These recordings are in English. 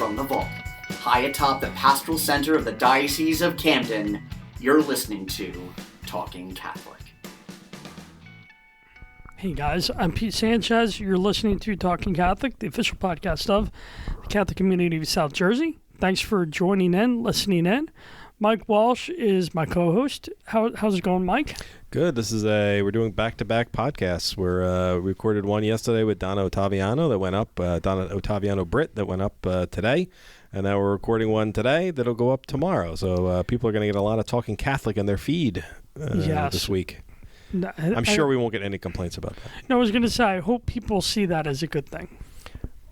from the vault, high atop the pastoral center of the Diocese of Camden, you're listening to Talking Catholic. Hey guys, I'm Pete Sanchez. You're listening to Talking Catholic, the official podcast of the Catholic community of South Jersey. Thanks for joining in, listening in. Mike Walsh is my co-host. How's it going, Mike? Good. We're doing back-to-back podcasts. We recorded one yesterday with Donna Ottaviano that went up, Donna Ottaviano Britt that went up today. And now we're recording one today that'll go up tomorrow. So people are going to get a lot of Talking Catholic in their feed this week. No, I'm sure we won't get any complaints about that. No, I was going to say, I hope people see that as a good thing.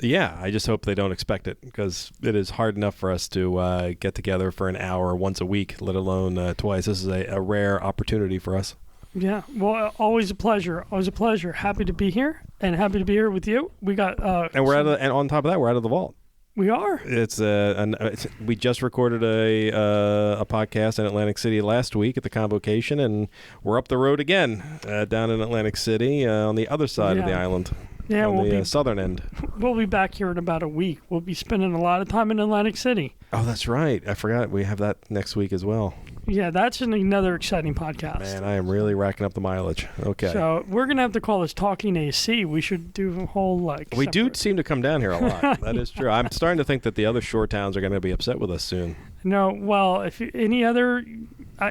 Yeah, I just hope they don't expect it, because it is hard enough for us to get together for an hour once a week, let alone twice. This is a rare opportunity for us. Yeah, well, always a pleasure. Always a pleasure. Happy to be here, and happy to be here with you. We got and on top of that, we're out of the vault. We are. We just recorded a podcast in Atlantic City last week at the Convocation, and we're up the road again down in Atlantic City on the other side of the island. Yeah, on the southern end. We'll be back here in about a week. We'll be spending a lot of time in Atlantic City. Oh, that's right. I forgot. We have that next week as well. Yeah, that's another exciting podcast. Man, I am really racking up the mileage. Okay. So we're going to have to call this Talking AC. We should do a whole, We do seem to come down here a lot. That is true. I'm starting to think that the other shore towns are going to be upset with us soon. No, well, if any other...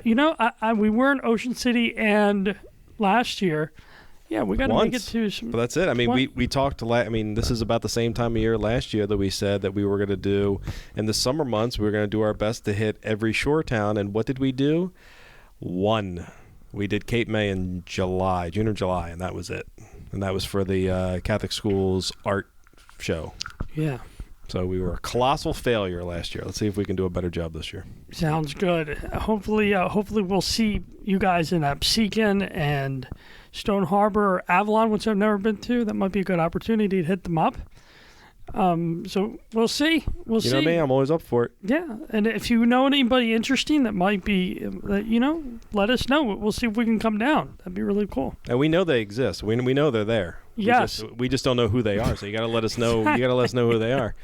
we were in Ocean City and last year... Yeah, we got to make it to some... But that's it. I mean, we talked this is about the same time of year last year that we said that we were going to do, in the summer months, we were going to do our best to hit every shore town. And what did we do? One. We did Cape May in June or July, and that was it. And that was for the Catholic Schools art show. Yeah. So we were a colossal failure last year. Let's see if we can do a better job this year. Sounds good. Hopefully we'll see you guys in Absecon and Stone Harbor or Avalon, which I've never been to. That might be a good opportunity to hit them up. So we'll see. You know me, I'm always up for it. Yeah, and if you know anybody interesting that might be, let us know. We'll see if we can come down. That'd be really cool. And we know they exist. We know they're there. Yes. We just don't know who they are. So you got to let us know. You got to let us know who they are.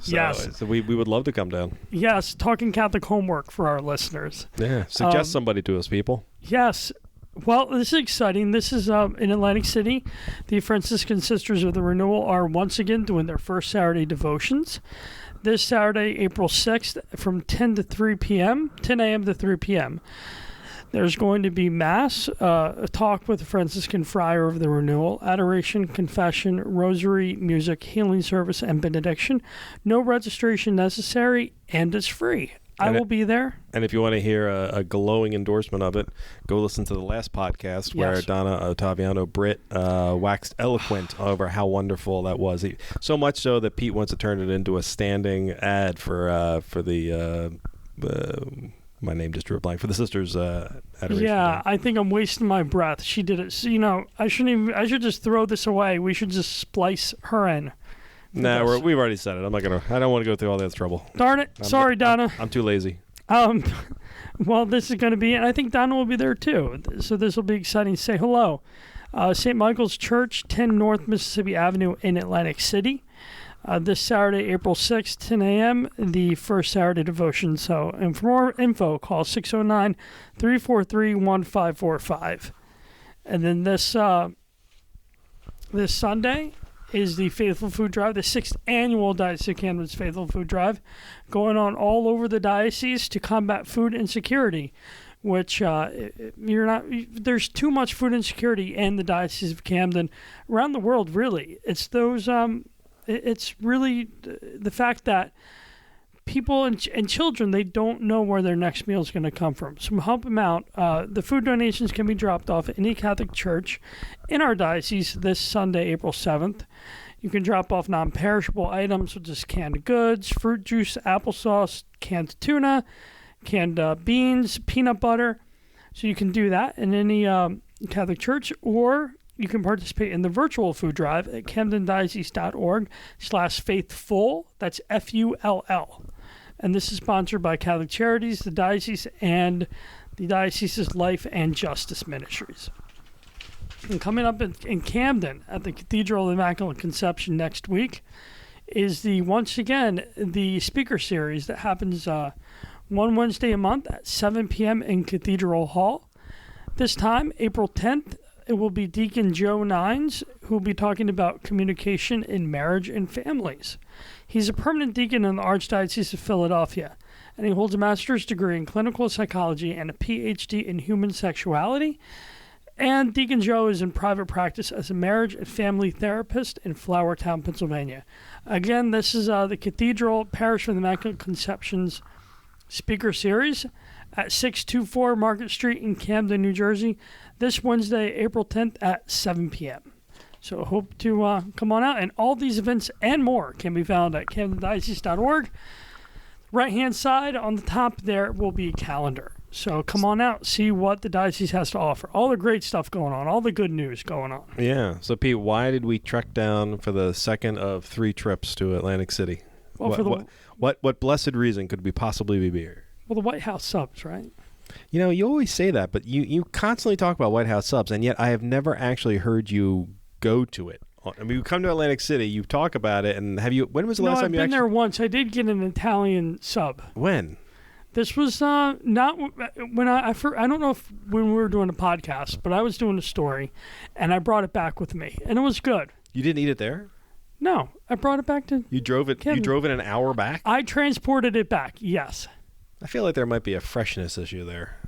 So, yes. So we would love to come down. Yes. Talking Catholic homework for our listeners. Yeah. Suggest somebody to us, people. Yes. Well, this is exciting. This is in Atlantic City. The Franciscan Sisters of the Renewal are once again doing their first Saturday devotions. This Saturday, April 6th, from 10 a.m. to 3 p.m. There's going to be Mass, a talk with the Franciscan Friar of the Renewal, adoration, confession, rosary, music, healing service, and benediction. No registration necessary, and it's free. I will be there. And if you want to hear a glowing endorsement of it, go listen to the last podcast where Donna Ottaviano Britt waxed eloquent over how wonderful that was. So much so that Pete wants to turn it into a standing ad for the my name just drew a blank, for the sisters adoration. Yeah, I think I'm wasting my breath. She did it. So, I should just throw this away. We should just splice her in. No, we've already said it. I don't want to go through all that trouble. Darn it. Sorry, Donna. I'm too lazy. Well, this is going to be, and I think Donna will be there too. So this will be exciting. Say hello. St. Michael's Church, 10 North Mississippi Avenue in Atlantic City. This Saturday, April 6th, 10 a.m., the first Saturday devotion. So, and for more info, call 609-343-1545. And then this Sunday is the FaithFull Food Drive, the 6th annual Diocese of Camden's FaithFull Food Drive, going on all over the diocese to combat food insecurity, which there's too much food insecurity in the Diocese of Camden, around the world, really. It's those, it's really the fact that people and children, they don't know where their next meal is going to come from. So help them out. The food donations can be dropped off at any Catholic church in our diocese this Sunday, April 7th. You can drop off non-perishable items such as canned goods, fruit juice, applesauce, canned tuna, canned beans, peanut butter. So you can do that in any Catholic church, or you can participate in the virtual food drive at camdendiocese.org/faithfull. That's FULL. And this is sponsored by Catholic Charities, the Diocese, and the Diocese's Life and Justice Ministries. And coming up in Camden at the Cathedral of the Immaculate Conception next week is once again the speaker series that happens one Wednesday a month at 7 p.m. in Cathedral Hall. This time, April 10th, it will be Deacon Joe Nines, who will be talking about communication in marriage and families. He's a permanent deacon in the Archdiocese of Philadelphia, and he holds a master's degree in clinical psychology and a PhD in human sexuality. And Deacon Joe is in private practice as a marriage and family therapist in Flourtown, Pennsylvania. Again, this is the Cathedral Parish of the Immaculate Conception's speaker series at 624 Market Street in Camden, New Jersey, this Wednesday, April 10th at 7 p.m. So hope to come on out. And all these events and more can be found at camdendiocese.org. Right-hand side on the top there will be a calendar. So come on out, see what the diocese has to offer. All the great stuff going on, all the good news going on. Yeah. So, Pete, why did we trek down for the second of 3 trips to Atlantic City? Well, what blessed reason could we possibly be here? Well, the White House subs, right? You know, you always say that, but you constantly talk about White House subs, and yet I have never actually heard you go to it. I mean, you come to Atlantic City, you talk about it, and have you? When was the last time you I've been there once. I did get an Italian sub. When? This was not when I don't know if when we were doing a podcast, but I was doing a story, and I brought it back with me, and it was good. You didn't eat it there? No, I brought it back to. You drove it. Kevin. You drove it an hour back. I transported it back. Yes. I feel like there might be a freshness issue there.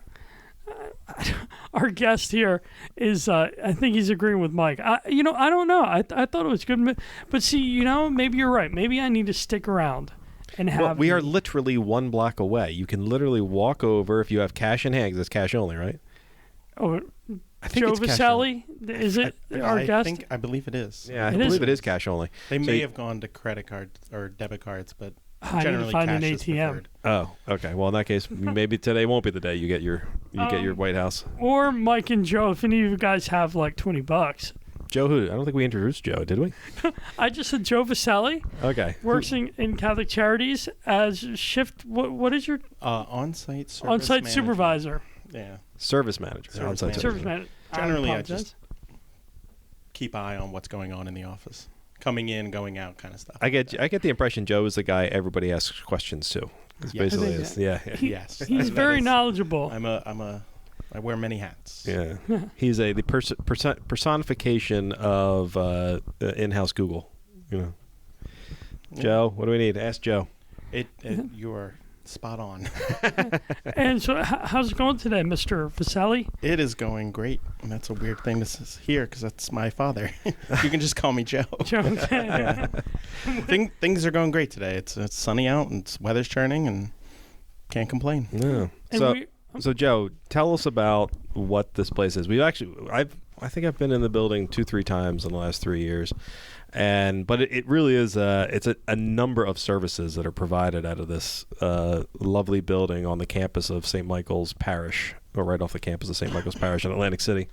Our guest here is, I think he's agreeing with Mike. I don't know. I thought it was good. But see, maybe you're right. Maybe I need to stick around and have... Well, we are literally 1 block away. You can literally walk over if you have cash in hand, 'cause it's cash only, right? Oh, I think Joe it's cash only. Viecelli? Is it our guest? I believe it is. Yeah, I believe it is cash only. They may have gone to credit cards or debit cards, but generally find cash an is ATM. preferred. Oh, okay. Well, in that case, maybe today won't be the day you get your White House. Or Mike and Joe, if any of you guys have like $20. Joe who? I don't think we introduced Joe, did we? I just said Joe Viecelli. Okay. Works in Catholic Charities as shift. What is your On-site service on-site manager. supervisor? Yeah. Service manager. Service On-site manager. Service manager. Generally, I apologize. just keep eye on what's going on in the office, coming in, going out, kind of stuff. I get the impression Joe is the guy everybody asks questions to. It's Yes. basically I is. think Yeah. Yes, He's that very is- knowledgeable. I wear many hats. Yeah. He's the personification of in-house Google. Joe, what do we need? Ask Joe. You are spot on. And so, how's it going today, Mr. Viecelli? It is going great, and that's a weird thing to hear because that's my father. You can just call me Joe. Joe, okay. Things are going great today. It's sunny out and weather's turning, and can't complain. Yeah. And So Joe, tell us about what this place is. I think I've been in the building 2-3 times in the last 3 years, but it really is it's a number of services that are provided out of this lovely building on the campus of St. Michael's Parish, or right off the campus of St. Michael's Parish in Atlantic City.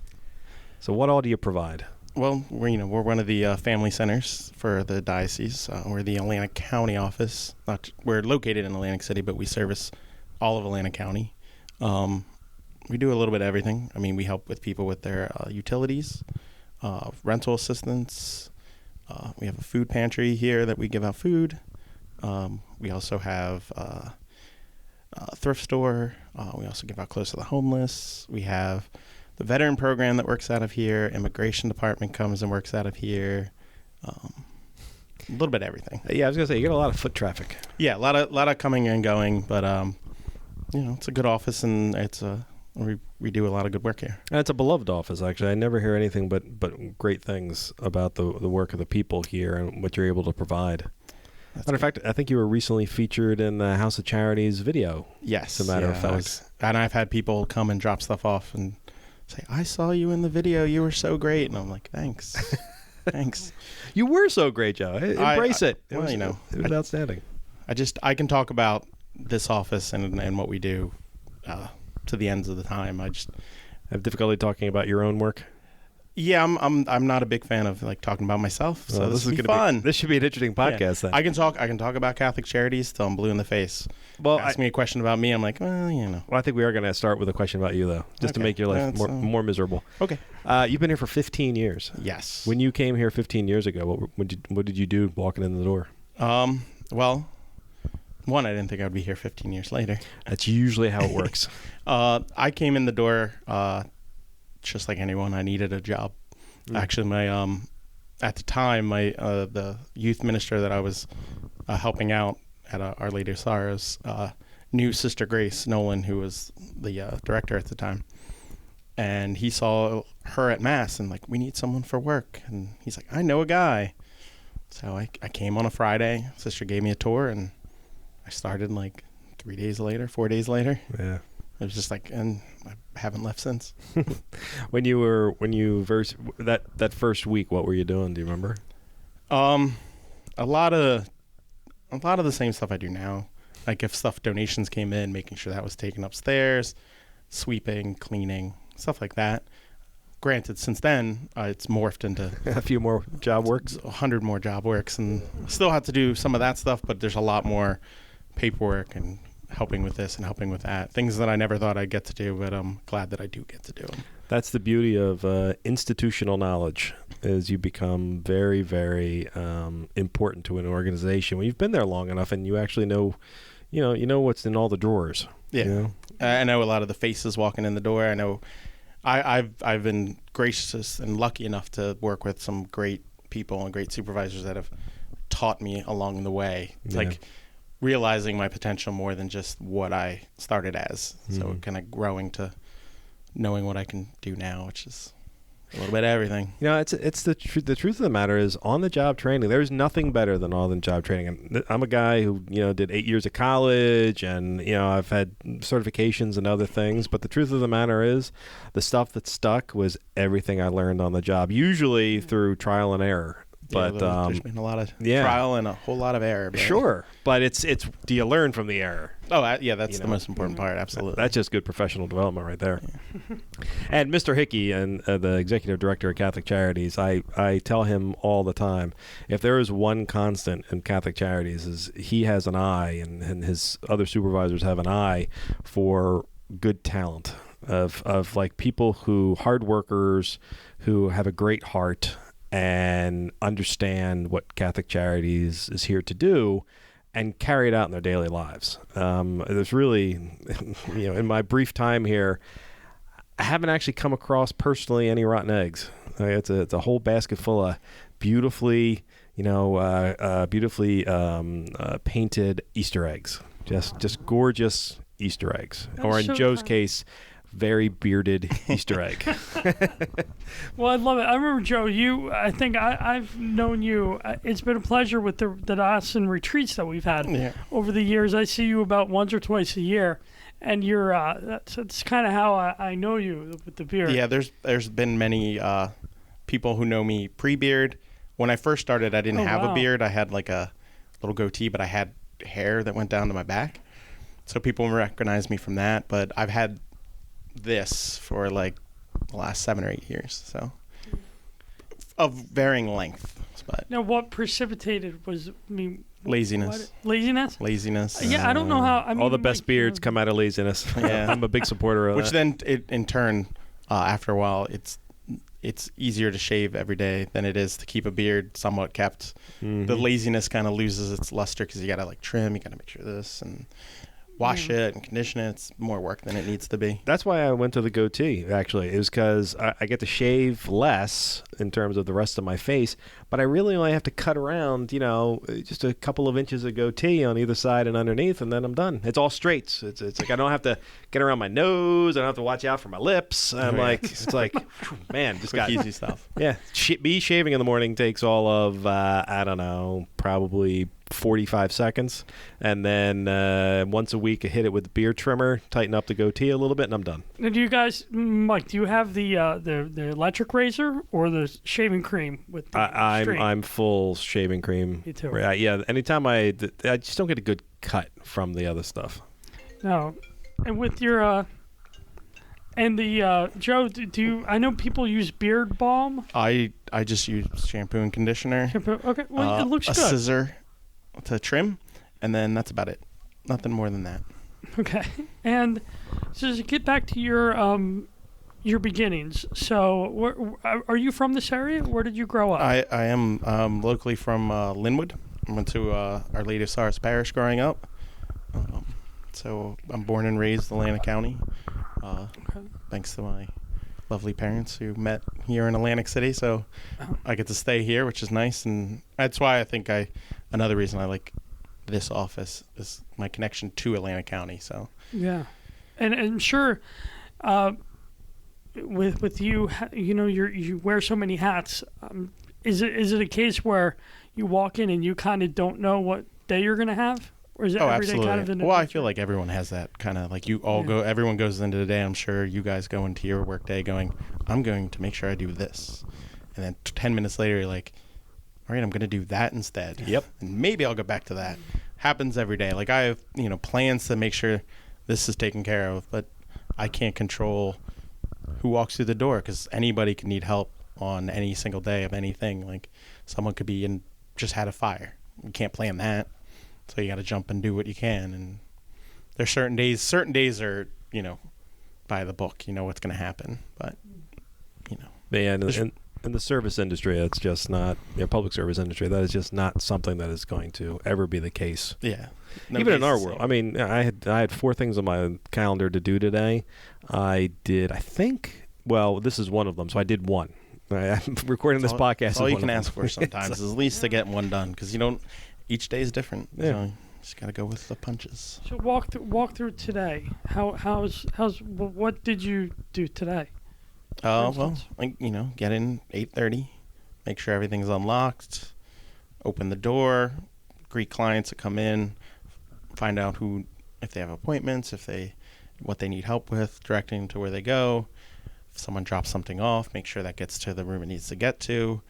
So what all do you provide? Well, we're one of the family centers for the diocese. We're the Atlantic County office. We're located in Atlantic City, but we service all of Atlantic County. We do a little bit of everything. I mean, we help with people with their utilities, rental assistance. We have a food pantry here that we give out food. We also have a thrift store. We also give out clothes to the homeless. We have the veteran program that works out of here. Immigration department comes and works out of here. A little bit of everything. Yeah, I was gonna say you get a lot of foot traffic. Yeah, a lot of coming and going, but it's a good office, and we do a lot of good work here. And it's a beloved office, actually. I never hear anything but great things about the work of the people here and what you're able to provide. Matter of fact, I think you were recently featured in the House of Charities video. Yes. As a matter of fact. And I've had people come and drop stuff off and say, I saw you in the video. You were so great. And I'm like, thanks. Thanks. You were so great, Joe. Embrace it. It was outstanding. I can talk about this office and what we do to the ends of the time. I just have difficulty talking about your own work. Yeah, I'm not a big fan of talking about myself. So this is gonna be fun. This should be an interesting podcast. Then I can talk about Catholic Charities till I'm blue in the face. Well, ask me a question about me. I'm like, well, Well, I think we are going to start with a question about you, though, just to make your life more miserable. Okay. You've been here for 15 years. Yes. When you came here 15 years ago, what did you do walking in the door? Well, one, I didn't think I would be here 15 years later. That's usually how it works. I came in the door just like anyone. I needed a job. Actually, my at the time, my the youth minister that I was helping out at Our Lady of Sorrows knew Sister Grace Nolan, who was the director at the time. And he saw her at Mass and like, we need someone for work. And he's like, I know a guy. So I came on a Friday. Sister gave me a tour, and I started like 4 days later. Yeah. It was just like, and I haven't left since. That first week, what were you doing? Do you remember? A lot of the same stuff I do now. Like if donations came in, making sure that was taken upstairs, sweeping, cleaning, stuff like that. Granted, since then, it's morphed into a few more job works, 100 more job works, and still have to do some of that stuff, but there's a lot more paperwork and helping with this and helping with that. Things that I never thought I'd get to do, but I'm glad that I do get to do them. That's the beauty of institutional knowledge, is you become very, very important to an organization when you've been there long enough and you actually know, you know what's in all the drawers. Yeah, you know? I know a lot of the faces walking in the door. I know I've been gracious and lucky enough to work with some great people and great supervisors that have taught me along the way. It's like realizing my potential more than just what I started as. So kind of growing to knowing what I can do now, which is a little bit of everything. It's the truth of the matter is on-the-job training. There's nothing better than on-the-job training. And I'm a guy who, did 8 years of college, and, I've had certifications and other things. But the truth of the matter is the stuff that stuck was everything I learned on the job, usually through trial and error. But there's been a lot of trial and a whole lot of error. But sure, but it's do you learn from the error? Oh, that's the most important part. Absolutely, that's just good professional development right there. Yeah. And Mr. Hickey, and the executive director of Catholic Charities, I tell him all the time, if there is one constant in Catholic Charities, is he has an eye, and his other supervisors have an eye for good talent of like people hard workers who have a great heart and understand what Catholic Charities is here to do and carry it out in their daily lives. There's really, in my brief time here, I haven't actually come across personally any rotten eggs. It's a whole basket full of beautifully painted Easter eggs. Just gorgeous Easter eggs. That's or in so Joe's kind. case, very bearded Easter egg. Well, I love it. I remember, Joe, I think I've known you. It's been a pleasure with the diocesan retreats that we've had over the years. I see you about once or twice a year, and you're that's kind of how I know you with the beard. Yeah, there's been many people who know me pre-beard. When I first started, I didn't have a beard. I had like a little goatee, but I had hair that went down to my back. So people recognize me from that, but I've had this for like the last 7 or 8 years, so of varying length. But now, what precipitated laziness. Laziness. Yeah, I don't know how. All the best beards come out of laziness. Yeah, I'm a big supporter of which that. Then, in turn, after a while, it's easier to shave every day than it is to keep a beard somewhat kept. Mm-hmm. The laziness kind of loses its luster because you got to like trim, you got to make sure this and wash it and condition it. It's more work than it needs to be. That's why I went to the goatee, actually. It was because I get to shave less in terms of the rest of my face, but I really only have to cut around, just a couple of inches of goatee on either side and underneath, and then I'm done. It's all straights. It's like I don't have to get around my nose. I don't have to watch out for my lips. It's like, man, just got easy stuff. Yeah. Me shaving in the morning takes all of, I don't know, probably 45 seconds, and then once a week I hit it with the beard trimmer, tighten up the goatee a little bit, and I'm done. Now, do you guys, Mike, do you have the electric razor or the shaving cream with the I'm full shaving cream. Me too. Yeah, anytime I just don't get a good cut from the other stuff. No. And with your Joe, do you, I know people use beard balm. I just use shampoo and conditioner. Okay, well, it looks a good. Scissor to trim, and then that's about it. Nothing more than that. Okay. And so to get back to your beginnings, so are you from this area? Where did you grow up? I am locally from Linwood, I went to Our Lady of Sorrows Parish growing up. So I'm born and raised in Atlantic County. Thanks to my lovely parents who met here in Atlantic City. So I get to stay here, which is nice. And that's why I think another reason I like this office is my connection to Atlantic County. So yeah. And I'm sure with you, you know, you wear so many hats. Is it a case where you walk in and you kind of don't know what day you're going to have? Or is it every day absolutely. kind of in Well, I feel like everyone has that kind of like you all go. Everyone goes into the day. I'm sure you guys go into your work day going, I'm going to make sure I do this, and then 10 minutes later you're like, all right, I'm going to do that instead. Yep, and maybe I'll go back to that. Happens every day. Like I have plans to make sure this is taken care of, but I can't control who walks through the door because anybody can need help on any single day of anything. Like someone could be just had a fire. You can't plan that. So you got to jump and do what you can. And there's certain days are, by the book, you know what's going to happen. But, Yeah, in the service industry, it's just not, public service industry, that is just not something that is going to ever be the case. Yeah. Even in our world. I mean, I had 4 things on my calendar to do today. This is one of them. So I did one. I'm recording this podcast. That's all you can ask for sometimes is at least to get one done because each day is different. Yeah. So you just got to go with the punches. So walk through today. What did you do today? Get in 8:30, make sure everything's unlocked, open the door, greet clients that come in, find out if they have appointments, what they need help with, directing them to where they go. If someone drops something off, make sure that gets to the room it needs to get to.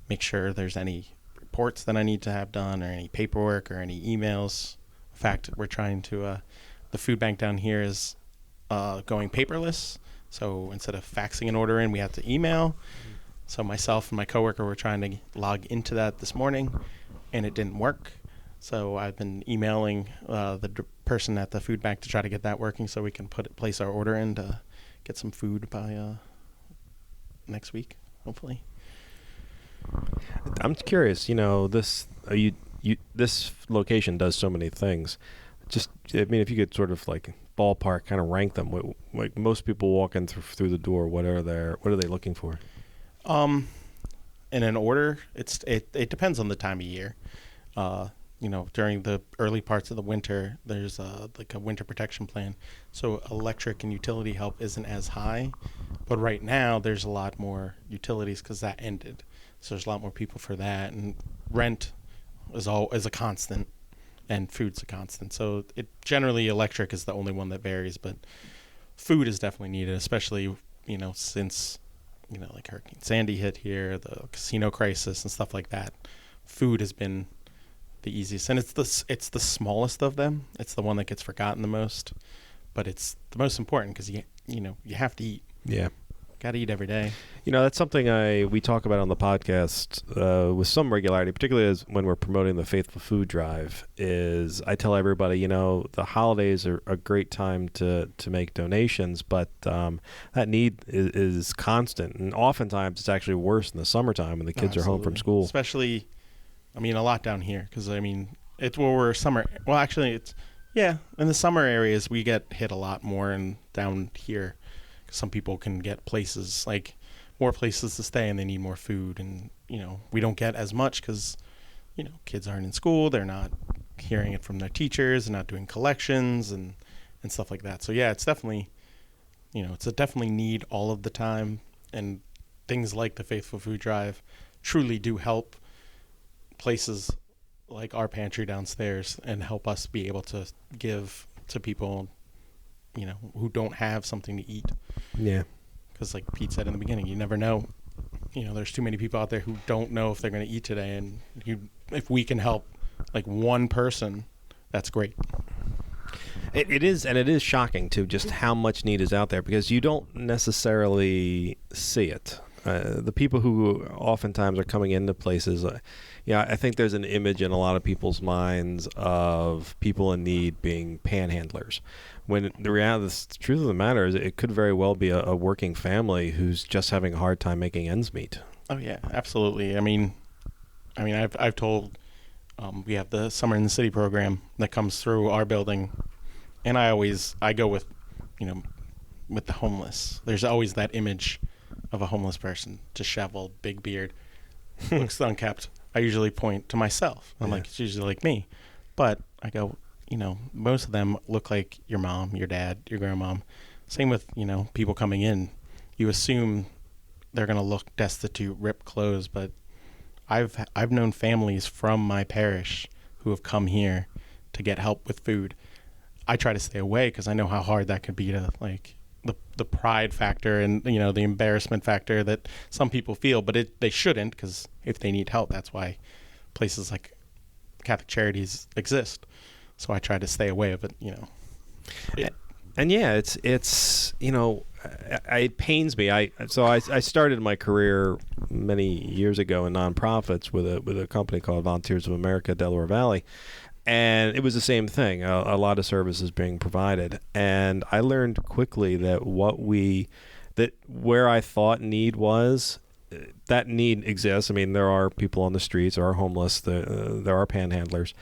Make sure there's any reports that I need to have done or any paperwork or any emails. In fact, we're trying to, the food bank down here is going paperless. So instead of faxing an order in, we have to email. So myself and my coworker were trying to log into that this morning and it didn't work. So I've been emailing the person at the food bank to try to get that working so we can place our order in to get some food by next week, hopefully. I'm curious, this location does so many things. If you could sort of like ballpark kind of rank them, like most people walking through the door, what are they looking for? In an order, it depends on the time of year. During the early parts of the winter, there's a winter protection plan. So electric and utility help isn't as high, but right now there's a lot more utilities because that ended. So there's a lot more people for that, and rent is a constant, and food's a constant. So generally electric is the only one that varies, but food is definitely needed, especially since like Hurricane Sandy hit here, the casino crisis and stuff like that. Food has been the easiest, and it's the smallest of them. It's the one that gets forgotten the most, but it's the most important because you have to eat. Yeah. Got to eat every day. That's something we talk about on the podcast with some regularity, particularly as when we're promoting the FaithFull Food Drive. Is I tell everybody, the holidays are a great time to make donations, but that need is constant, and oftentimes it's actually worse in the summertime when the kids are home from school. Especially, a lot down here because it's where we're summer. Well, actually, in the summer areas we get hit a lot more, and down here. Some people can get more places to stay and they need more food, and we don't get as much because kids aren't in school, they're not hearing it from their teachers, they're not doing collections and stuff like that. So it's definitely it's a definitely need all of the time, and things like the FaithFull Food Drive truly do help places like our pantry downstairs and help us be able to give to people who don't have something to eat. Yeah. Because like Pete said in the beginning, you never know. There's too many people out there who don't know if they're going to eat today. And if we can help like one person, that's great. It is, and it is shocking too, just how much need is out there because you don't necessarily see it. The people who oftentimes are coming into places, I think there's an image in a lot of people's minds of people in need being panhandlers. When the reality, the truth of the matter is, it could very well be a working family who's just having a hard time making ends meet. Oh yeah, absolutely. I've told We have the Summer in the City program that comes through our building, and I go with, with the homeless. There's always that image of a homeless person, disheveled, big beard, looks unkept. I usually point to myself. I'm like, it's usually like me. But I go, most of them look like your mom, your dad, your grandmom. Same with, people coming in. You assume they're going to look destitute, ripped clothes, but I've known families from my parish who have come here to get help with food. I try to stay away because I know how hard that could be to, like, the pride factor and, the embarrassment factor that some people feel, but they shouldn't, because if they need help, that's why places like Catholic Charities exist. So I try to stay away of it, And yeah, it's it pains me. I started my career many years ago in nonprofits with a company called Volunteers of America, Delaware Valley, and it was the same thing. A lot of services being provided, and I learned quickly that where I thought need was, that need exists. I mean, there are people on the streets, there are homeless, there are panhandlers.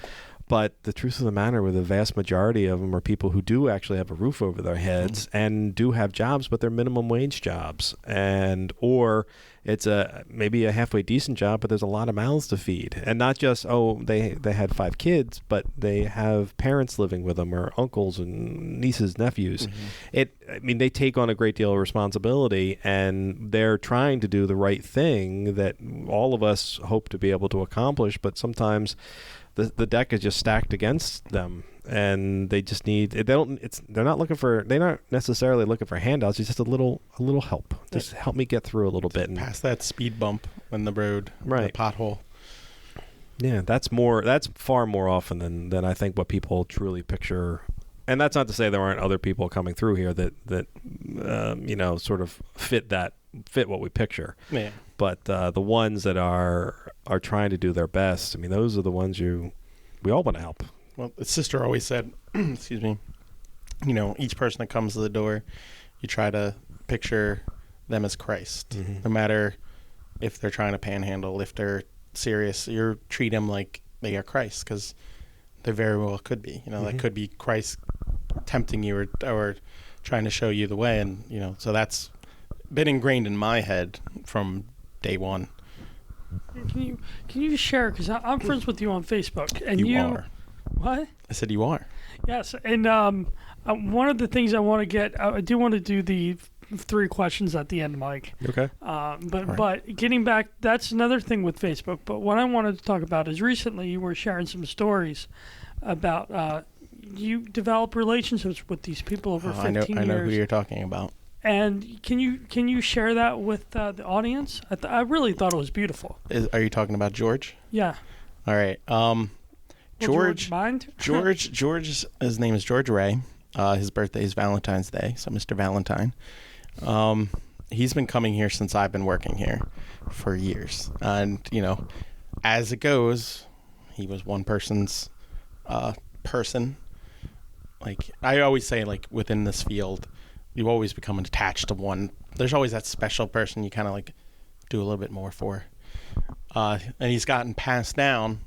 But the truth of the matter, with the vast majority of them, are people who do actually have a roof over their heads and do have jobs, but they're minimum wage jobs, or it's maybe a halfway decent job, but there's a lot of mouths to feed, and not just they had 5 kids, but they have parents living with them, or uncles and nieces, nephews. They take on a great deal of responsibility, and they're trying to do the right thing that all of us hope to be able to accomplish, but sometimes the deck is just stacked against them, and they just need. They're not necessarily looking for handouts. It's just a little help. Just help me get through a little bit and past that speed bump in the road, right? The pothole. Yeah, that's far more often than I think what people truly picture. And that's not to say there aren't other people coming through here that sort of fit what we picture. Yeah. But the ones that are trying to do their best, I mean, those are the ones we all want to help. Well, the sister always said, excuse me, each person that comes to the door, you try to picture them as Christ. No matter if they're trying to panhandle, if they're serious, you treat them like they are Christ, because they very well could be. That could be Christ tempting you or trying to show you the way. And, so that's been ingrained in my head from day one. Can you share, because I'm friends with you on Facebook, and you are. What? I said you are. Yes, and one of the things I want to get, I do want to do the 3 questions at the end, Mike. Okay. But getting back, that's another thing with Facebook. But what I wanted to talk about is recently you were sharing some stories about you developed relationships with these people over 15 years. I know who you're talking about. And can you share that with the audience? I really thought it was beautiful. Are you talking about George? Yeah. All right. George. George. His name is George Ray. His birthday is Valentine's Day, so Mr. Valentine. He's been coming here since I've been working here for years, and as it goes, he was one person's person. Like I always say, like within this field, you always become attached to one. There's always that special person you kind of like do a little bit more for. And he's gotten passed down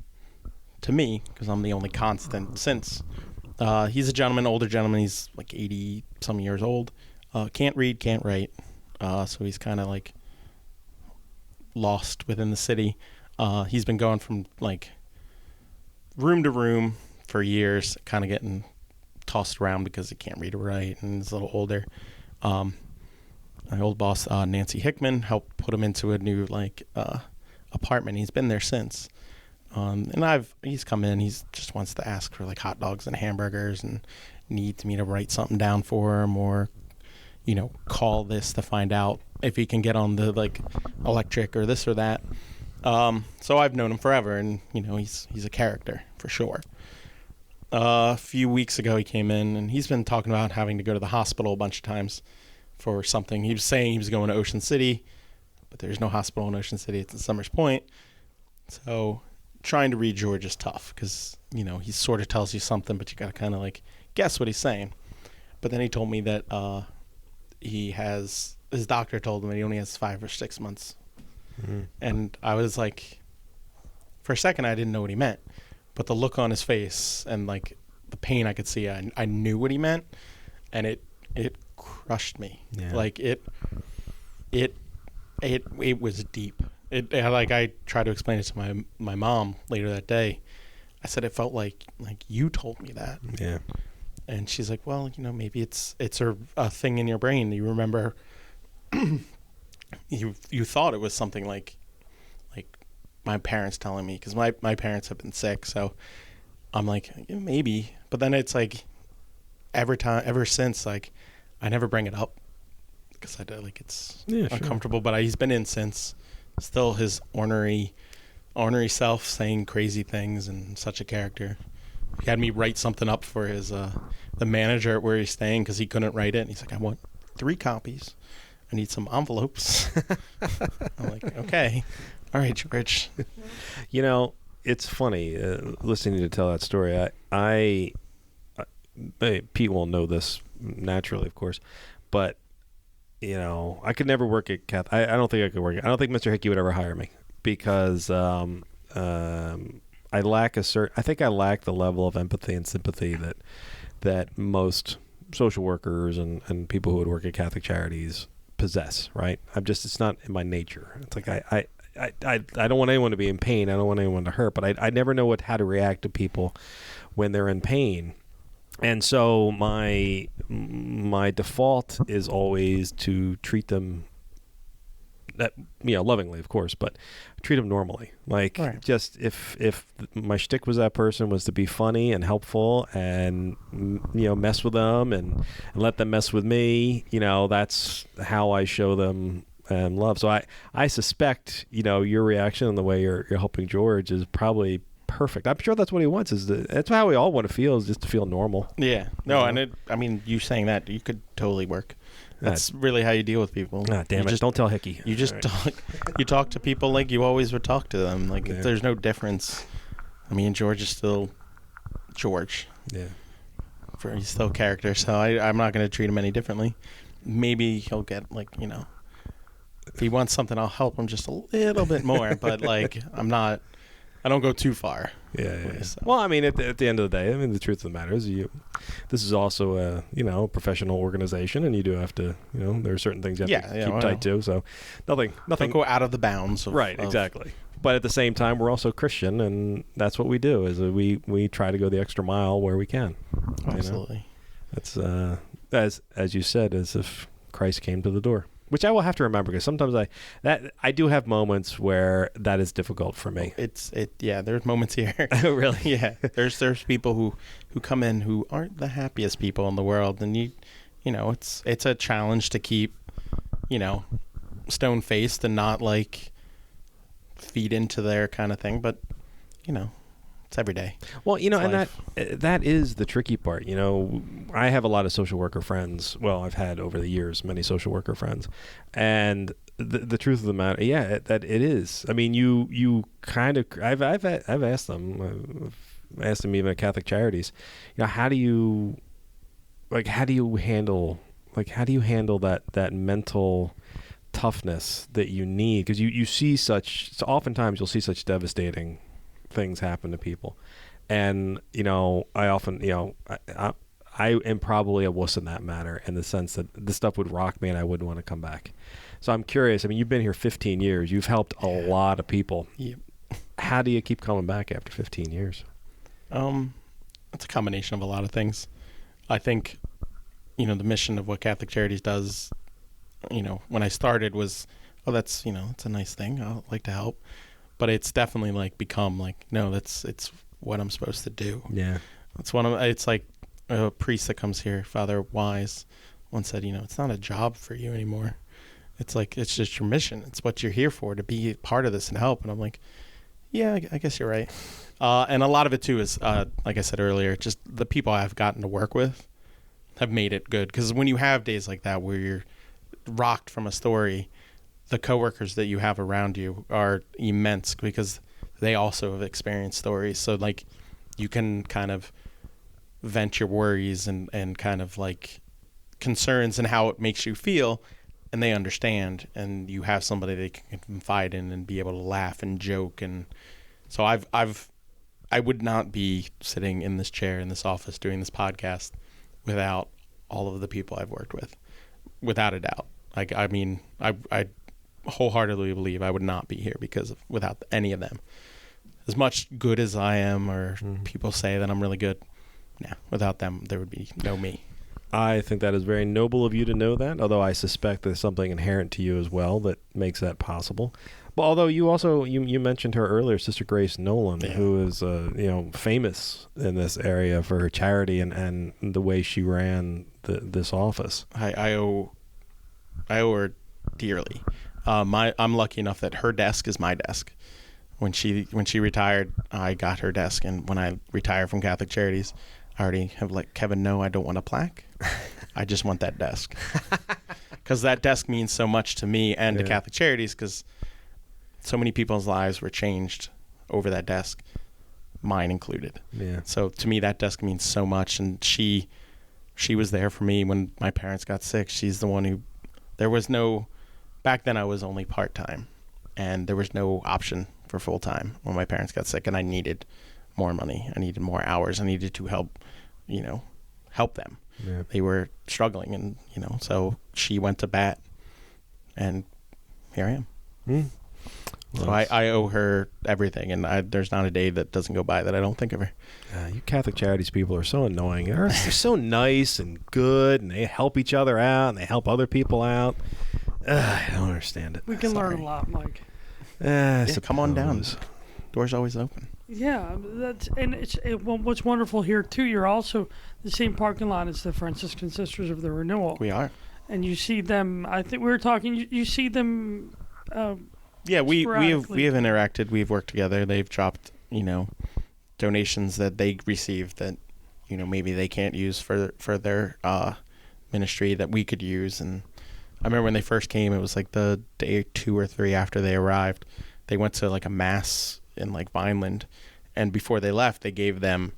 to me because I'm the only constant since. He's a gentleman, older gentleman. He's like 80 some years old. Can't read, can't write. So he's kind of like lost within the city. He's been going from like room to room for years, kind of getting tossed around because he can't read or write and he's a little older. My old boss, Nancy Hickman, helped put him into a new apartment. He's been there since. And he's come in, he's just wants to ask for like hot dogs and hamburgers and needs me to write something down for him or, call this to find out if he can get on the like electric or this or that. So I've known him forever and, he's a character for sure. A few weeks ago he came in and he's been talking about having to go to the hospital a bunch of times for something. He was saying he was going to Ocean City, but there's no hospital in Ocean City. It's in Summers Point. So trying to read George is tough because, he sort of tells you something, but you got to kind of like guess what he's saying. But then he told me that his doctor told him that he only has 5 or 6 months. Mm-hmm. And I was like, for a second, I didn't know what he meant. but the look on his face and like the pain I could see, I knew what he meant, and it crushed me. Yeah. Like it was deep. Like I tried to explain it to my mom later that day. I said it felt like you told me that. Yeah. And she's like, well, maybe it's a thing in your brain. You remember you thought it was something like my parents telling me, because my parents have been sick, so I'm like, maybe. But then it's like ever since, like, I never bring it up because it's uncomfortable. Sure. But he's been in since, still his ornery self, saying crazy things, and such a character. He had me write something up for his the manager at where he's staying because he couldn't write it. And he's like, I want 3 copies. I need some envelopes. I'm like, okay. All right, George. It's funny listening to you tell that story. I Pete won't know this naturally, of course, but I could never work at Catholic. I don't think I could work. I don't think Mr. Hickey would ever hire me because I lack I think I lack the level of empathy and sympathy that most social workers and people who would work at Catholic Charities possess. Right? it's not in my nature. It's like I don't want anyone to be in pain. I don't want anyone to hurt, but I never know how to react to people when they're in pain. And so my default is always to treat them lovingly, of course, but treat them normally. Like, right. Just if my shtick was that person was to be funny and helpful and mess with them and let them mess with me, that's how I show them love. So I suspect your reaction and the way you're helping George is probably perfect. I'm sure that's what he wants. That's how we all want to feel, is just to feel normal. Yeah. No, and you saying that, you could totally work. That's really how you deal with people. Damn it! Don't tell Hickey. You just talk to people like you always would talk to them. Like, there's no difference. I mean, George is still George. Yeah. He's still a character, so I'm not going to treat him any differently. Maybe he'll get if he wants something, I'll help him just a little bit more. But I don't go too far. Yeah. So. Well, I mean, at the end of the day, the truth of the matter is, this is also a professional organization, and you do have to, there are certain things you have to keep tight to. So, nothing. Don't go out of the bounds. Exactly. But at the same time, we're also Christian, and that's what we do. Is we try to go the extra mile where we can. Absolutely. That's as you said, as if Christ came to the door. Which I will have to remember, because sometimes I do have moments where that is difficult for me. There's moments here. Really? Yeah. There's people who come in who aren't the happiest people in the world, and it's a challenge to keep, stone faced and not feed into their kind of thing, but it's every day. Well, and that is the tricky part. I have a lot of social worker friends. Well, I've had over the years many social worker friends, and the truth of the matter, that it is. I mean, you kind of. I've asked them. I've asked them even at Catholic Charities. How do you handle that mental toughness that you need? Because you see oftentimes you'll see such devastating things happen to people, and I often I am probably a wuss in that matter, in the sense that this stuff would rock me and I wouldn't want to come back. So I'm curious. I mean, you've been here 15 years. You've helped a lot of people. Yep. How do you keep coming back after 15 years? It's a combination of a lot of things. I think the mission of what Catholic Charities does, when I started was, that's it's a nice thing, I'd like to help. But it's definitely become no, it's what I'm supposed to do. Yeah. It's like a priest that comes here, Father Wise, once said, it's not a job for you anymore. It's it's just your mission. It's what you're here for, to be part of this and help. And I'm like, yeah, I guess you're right. And a lot of it too is, like I said earlier, just the people I've gotten to work with have made it good. Because when you have days like that where you're rocked from a story, the coworkers that you have around you are immense, because they also have experienced stories. So you can kind of vent your worries and kind of concerns and how it makes you feel, and they understand, and you have somebody they can confide in and be able to laugh and joke. And so I've I would not be sitting in this chair in this office doing this podcast without all of the people I've worked with, without a doubt. Like, I mean, I wholeheartedly believe I would not be here without any of them. As much good as I am, or people say that I'm really good, without them, there would be no me. I think that is very noble of you to know that, although I suspect there's something inherent to you as well that makes that possible. Well, although you also, you mentioned her earlier, Sister Grace Nolan, who is, famous in this area for her charity and the way she ran this office. I owe her dearly. I'm lucky enough that her desk is my desk. When she retired, I got her desk, and when I retire from Catholic Charities, I already have let Kevin know I don't want a plaque. I just want that desk. Because that desk means so much to me and to Catholic Charities, because so many people's lives were changed over that desk, mine included. Yeah. So to me, that desk means so much, and she was there for me when my parents got sick. She's the one who, back then I was only part-time, and there was no option for full-time when my parents got sick, and I needed more money. I needed more hours. I needed to help them. Yeah. They were struggling, and, so she went to bat, and here I am. So I owe her everything, and there's not a day that doesn't go by that I don't think of her. You Catholic Charities people are so annoying. They're so nice and good, and they help each other out, and they help other people out. I don't understand it. We can learn a lot, Mike. Come on down. Door's always open. Yeah, what's wonderful here too. You're also the same parking lot as the Franciscan Sisters of the Renewal. We are, and you see them. I think we were talking. You see them. Yeah, we have interacted. We've worked together. They've dropped donations that they received that maybe they can't use for their ministry that we could use. And I remember when they first came, it was like the day 2 or 3 after they arrived. They went to like a mass in like Vineland, and before they left, they gave them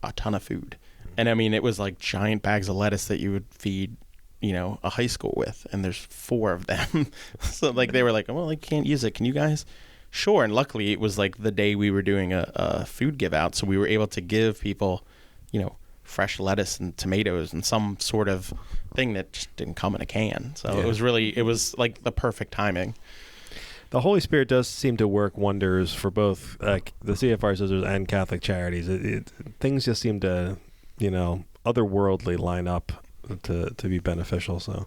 a ton of food. And I mean, it was like giant bags of lettuce that you would feed a high school with, and there's 4 of them. So like they were like, well, I can't use it. Can you guys? Sure. And luckily it was like the day we were doing a food give out, so we were able to give people, fresh lettuce and tomatoes and some sort of thing that just didn't come in a can. So it was like the perfect timing. The Holy Spirit does seem to work wonders for both the CFR Sisters and Catholic Charities. Things just seem to, otherworldly line up to be beneficial. So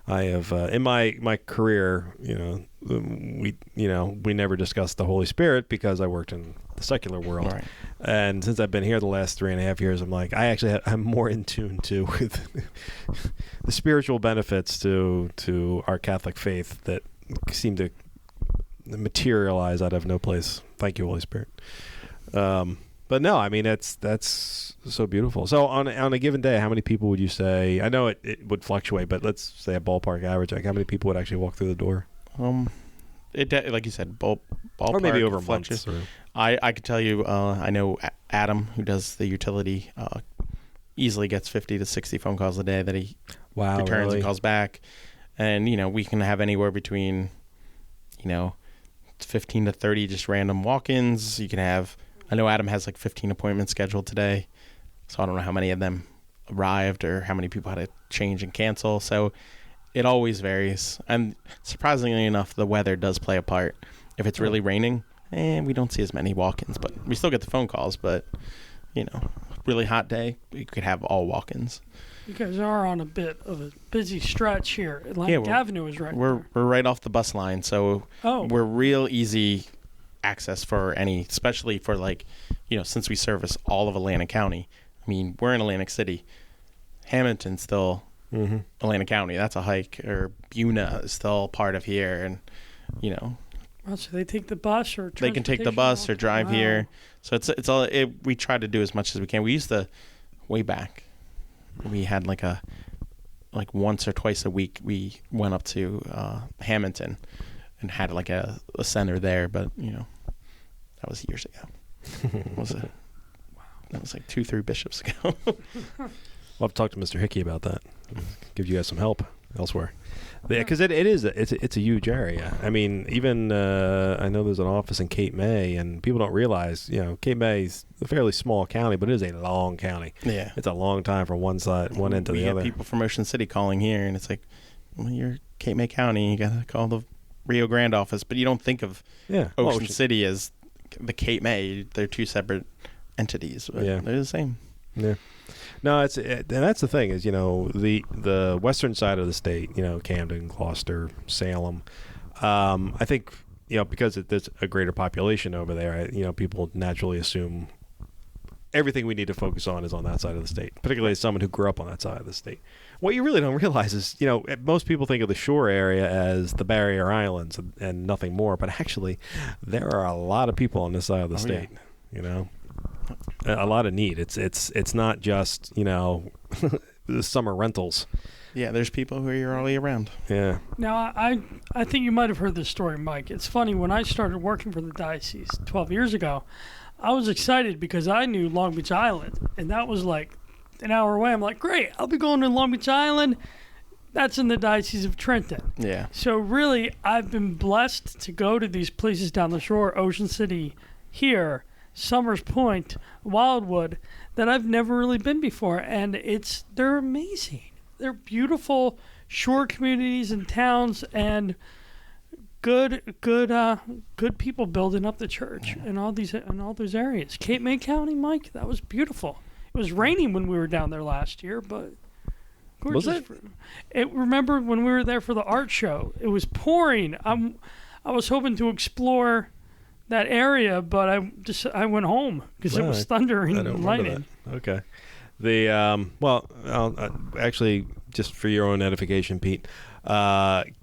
I have in my career, we never discussed the Holy Spirit because I worked in the secular world. Right. And since I've been here the last 3.5 years, I'm like, I'm more in tune with the spiritual benefits to our Catholic faith that seem to materialize out of no place. Thank you, Holy Spirit. But no, I mean, that's so beautiful. So on a given day, how many people would you say? I know it would fluctuate, but let's say a ballpark average. Like how many people would actually walk through the door? Like you said, ballpark, or maybe over months. I could tell you. I know Adam, who does the utility, easily gets 50 to 60 phone calls a day that he returns and calls back, and we can have anywhere between 15 to 30 just random walk-ins. You can have. I know Adam has like 15 appointments scheduled today, so I don't know how many of them arrived or how many people had to change and cancel. So it always varies. And surprisingly enough, the weather does play a part. If it's really raining, we don't see as many walk-ins, but we still get the phone calls. But, really hot day, we could have all walk-ins. You guys are on a bit of a busy stretch here. Atlantic Avenue is right We're right off the bus line, so we're real easy access for especially for since we service all of Atlantic County. I mean, we're in Atlantic City. Hamilton's still Atlantic County. That's a hike. Or Buna is still part of here, and so they take the bus or they can take the bus or drive here. So it's all. We try to do as much as we can. We used to way back. We had like once or twice a week we went up to Hamilton and had like a center there, but that was years ago. That was like 2-3 bishops ago. We'll have to talk to Mr. Hickey about that. Give you guys some help elsewhere. because it's a huge area. I mean, even I know there's an office in Cape May, and people don't realize, Cape May's a fairly small county, but it is a long county. Yeah, it's a long time from one end to the other. We get people from Ocean City calling here, and it's like, well, you're Cape May County, you gotta call the Rio Grande office, but you don't think of Ocean City as the Cape May. They're two separate entities, but they're the same. Yeah. No, and that's the thing is, the western side of the state, Camden, Gloucester, Salem. I think, because there's a greater population over there, people naturally assume everything we need to focus on is on that side of the state, particularly as someone who grew up on that side of the state. What you really don't realize is, most people think of the shore area as the Barrier Islands and nothing more, but actually there are a lot of people on this side of the state, a lot of need. It's not just, the summer rentals. Yeah, there's people who are here all year round. Yeah. Now, I think you might have heard this story, Mike. It's funny, when I started working for the diocese 12 years ago, I was excited because I knew Long Beach Island, and that was like an hour away. I'm like, great, I'll be going to Long Beach Island. That's in the Diocese of Trenton. Yeah. So really, I've been blessed to go to these places down the shore, Ocean City here, Summers Point, Wildwood, that I've never really been before, and they're amazing. They're beautiful shore communities and towns, and good people building up the church in all those areas. Cape May County, Mike, that was beautiful. It was raining when we were down there last year, but gorgeous. Was it? Remember when we were there for the art show? It was pouring. I was hoping to explore that area, but I went home because it was thundering and lightning. Okay. Actually, just for your own edification, Pete,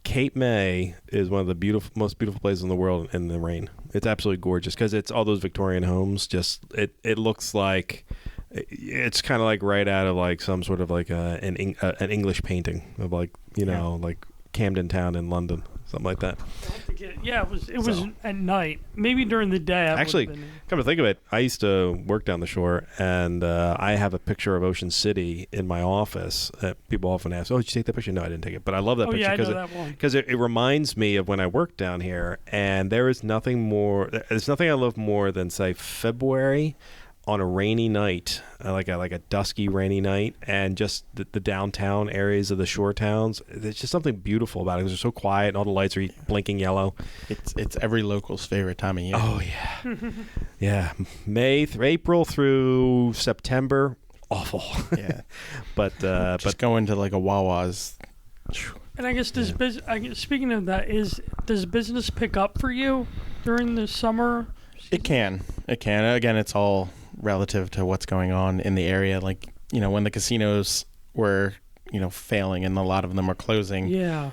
Cape May is one of the most beautiful places in the world in the rain. It's absolutely gorgeous because it's all those Victorian homes. Just it looks like it's kind of like right out of like some sort of like an English painting of like like Camden Town in London, something like that. Yeah, it was at night. Maybe during the day. Actually, come to think of it, I used to work down the shore, and I have a picture of Ocean City in my office. People often ask, "Oh, did you take that picture?" No, I didn't take it, but I love that picture because it reminds me of when I worked down here. And there's nothing I love more than, say, February on a rainy night, like a dusky rainy night, and just the downtown areas of the shore towns. There's just something beautiful about it because they're so quiet and all the lights are blinking yellow. It's every local's favorite time of year. Oh yeah. Yeah, April through September, awful. Yeah. but going to like a Wawa's. And I guess speaking of that, does business pick up for you during the summer? It can. Again, it's all relative to what's going on in the area. Like, when the casinos were, failing and a lot of them are closing. Yeah.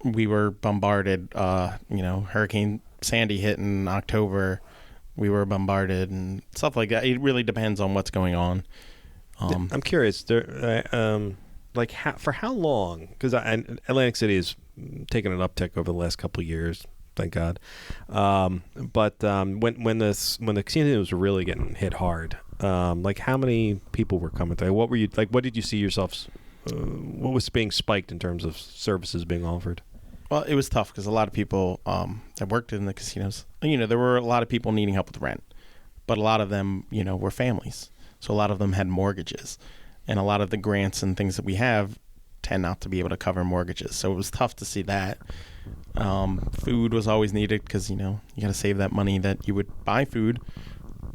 We were bombarded, Hurricane Sandy hit in October. We were bombarded and stuff like that. It really depends on what's going on. I'm curious, for how long? Because Atlantic City has taken an uptick over the last couple of years. Thank God. But when the casinos were really getting hit hard, how many people were coming through? What were you like? What did you see yourselves? What was being spiked in terms of services being offered? Well, it was tough because a lot of people that worked in the casinos, there were a lot of people needing help with rent, but a lot of them, were families. So a lot of them had mortgages, and a lot of the grants and things that we have tend not to be able to cover mortgages. So it was tough to see that. Food was always needed because, you got to save that money that you would buy food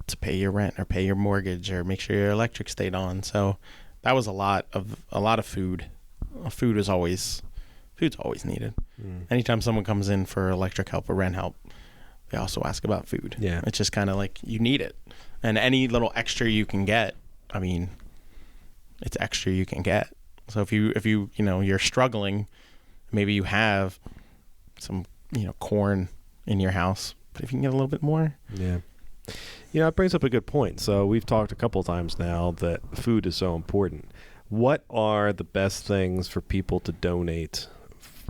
to pay your rent or pay your mortgage or make sure your electric stayed on. So that was a lot of food. Food's always needed. Anytime someone comes in for electric help or rent help, they also ask about food. Yeah. It's just kind of like you need it. And any little extra you can get, it's extra you can get. So if you're struggling, maybe you have some, corn in your house, but if you can get a little bit more. Yeah. It brings up a good point. So we've talked a couple of times now that food is so important. What are the best things for people to donate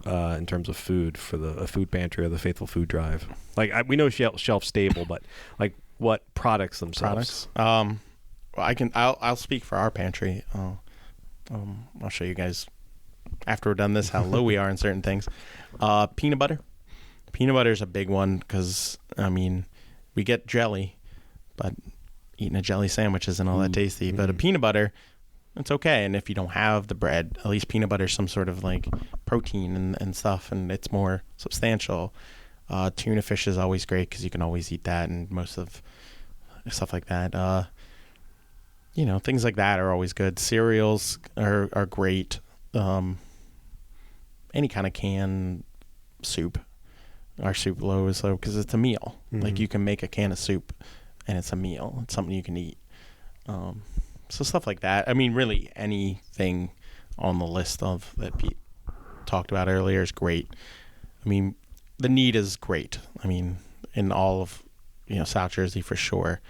in terms of food for the food pantry or the Faithful Food Drive? We know shelf stable, but what products themselves? I'll speak for our pantry. I'll show you guys after we're done this, how low we are in certain things. Peanut butter. Peanut butter is a big one because, I mean, we get jelly, but eating a jelly sandwich isn't all that tasty. But a peanut butter, it's okay. And if you don't have the bread, at least peanut butter is some sort of like protein and stuff, and it's more substantial. Tuna fish is always great because you can always eat that, and most of stuff like that. You know, things like that are always good. Cereals are great. Any kind of canned soup. Our soup low is low because it's a meal. Like you can make a can of soup and it's a meal. It's something you can eat. So stuff like that. I mean, really anything on the list of that Pete talked about earlier is great. I mean, the need is great. I mean, in all of, South Jersey for sure.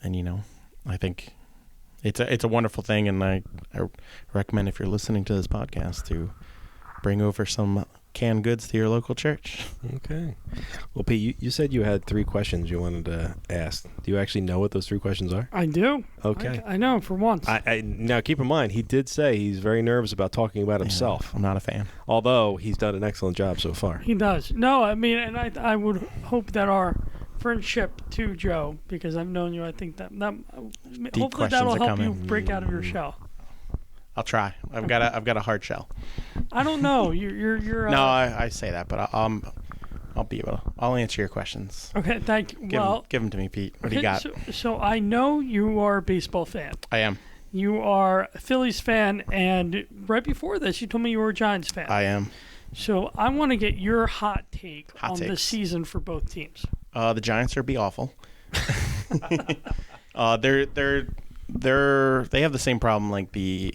And, I think it's a wonderful thing. And I recommend, if you're listening to this podcast, to bring over some canned goods to your local church. Okay. Well, Pete, you said you had 3 questions you wanted to ask. Do you actually know what those 3 questions are? I do. Okay. I know for once. Now, keep in mind, he did say he's very nervous about talking about himself. I'm not a fan. Although he's done an excellent job so far. He does. No, I mean, and I would hope that our friendship too, Joe, because I've known you, I think that hopefully that'll help you break out of your shell. I'll try. I've got a hard shell. I don't know. You're no, I say that, but I'll be able. I'll answer your questions. Okay, thank you. Give them to me, Pete. What do you got? So I know you are a baseball fan. I am. You are a Phillies fan, and right before this, you told me you were a Giants fan. I am. So I want to get your hot take on takes. the season for both teams. The Giants are be awful. They have the same problem like the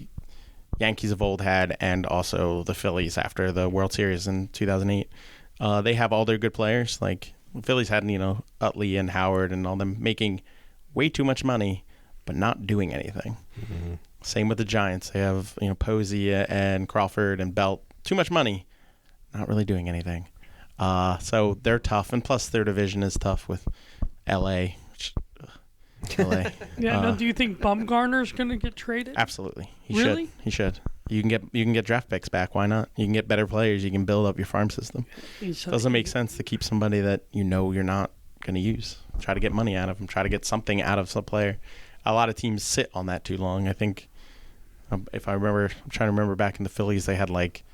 Yankees of old had, and also the Phillies after the World Series in 2008. They have all their good players. Like the Phillies had, Utley and Howard and all them making way too much money, but not doing anything. Mm-hmm. Same with the Giants. They have, Posey and Crawford and Belt. Too much money, not really doing anything. So they're tough, and plus their division is tough with L.A. LA. Yeah. Now, do you think Bumgarner's going to get traded? Absolutely. Really? He should. You can get draft picks back. Why not? You can get better players. You can build up your farm system. Doesn't make sense to keep somebody that you're not going to use. Try to get money out of them. Try to get something out of some player. A lot of teams sit on that too long. I think, if I remember, I'm trying to remember back in the Phillies, they had like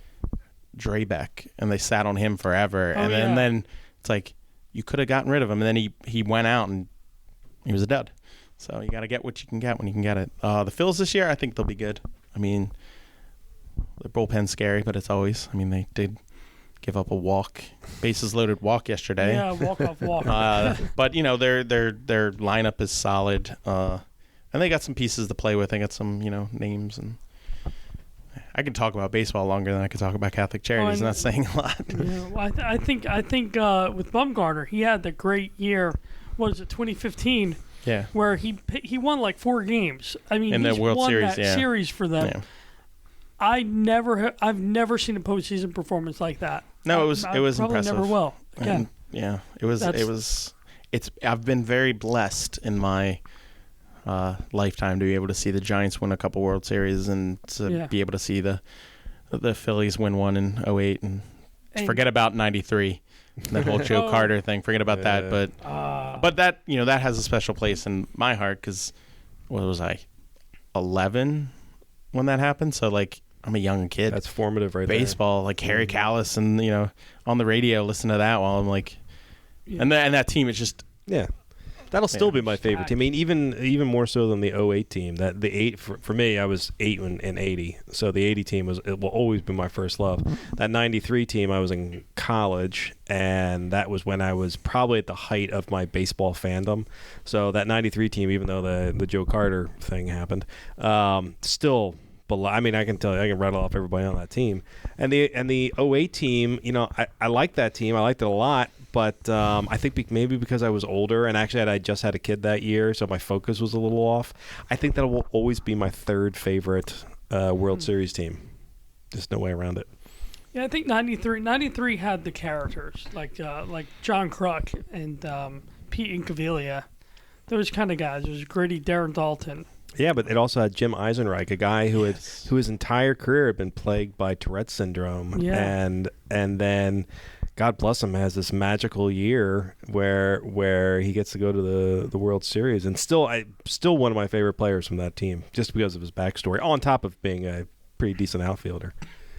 Draybeck, and they sat on him forever. Oh, and then it's like you could have gotten rid of him, and then he went out and he was a dud. So you got to get what you can get when you can get it. The Phils this year, I think they'll be good. I mean, their bullpen's scary, but it's always. I mean, they did give up a bases loaded walk yesterday. Yeah, walk-off walk. But their lineup is solid, and they got some pieces to play with. They got some names, and I can talk about baseball longer than I could talk about Catholic Charities. Not saying a lot. Yeah, well, I think with Bumgarner, he had the great year. What is it, 2015? Yeah. Where he won like 4 games. I mean, in the World won Series, that series for them. Yeah. I've never seen a postseason performance like that. No, it was probably impressive. Never will. Again. And, it was. I've been very blessed in my lifetime to be able to see the Giants win a couple World Series and to be able to see the Phillies win one in 2008 and forget about 93. That whole Joe Carter thing, forget about that. But that that has a special place in my heart because what was I, 11 when that happened? So like I'm a young kid. That's formative, right? Baseball, like Harry Callis, and on the radio, listen to that while I'm like, and that team is just That'll still be my favorite team. I mean, even more so than the 08 team. That the 8 for me, I was 8 in 80. So the 80 team will always be my first love. That 93 team, I was in college, and that was when I was probably at the height of my baseball fandom. So that 93 team, even though the Joe Carter thing happened, still. I mean, I can tell you, I can rattle off everybody on that team. And the 08 team, I like that team. I liked it a lot. But I think maybe because I was older, and actually I just had a kid that year, so my focus was a little off. I think that will always be my third favorite World Series team. There's no way around it. Yeah, I think 93 had the characters, like John Kruk and Pete Incaviglia. Those kind of guys. There's gritty Darren Dalton. Yeah, but it also had Jim Eisenreich, a guy who his entire career had been plagued by Tourette's syndrome, and then, God bless him, has this magical year where he gets to go to the World Series, and still one of my favorite players from that team, just because of his backstory, on top of being a pretty decent outfielder.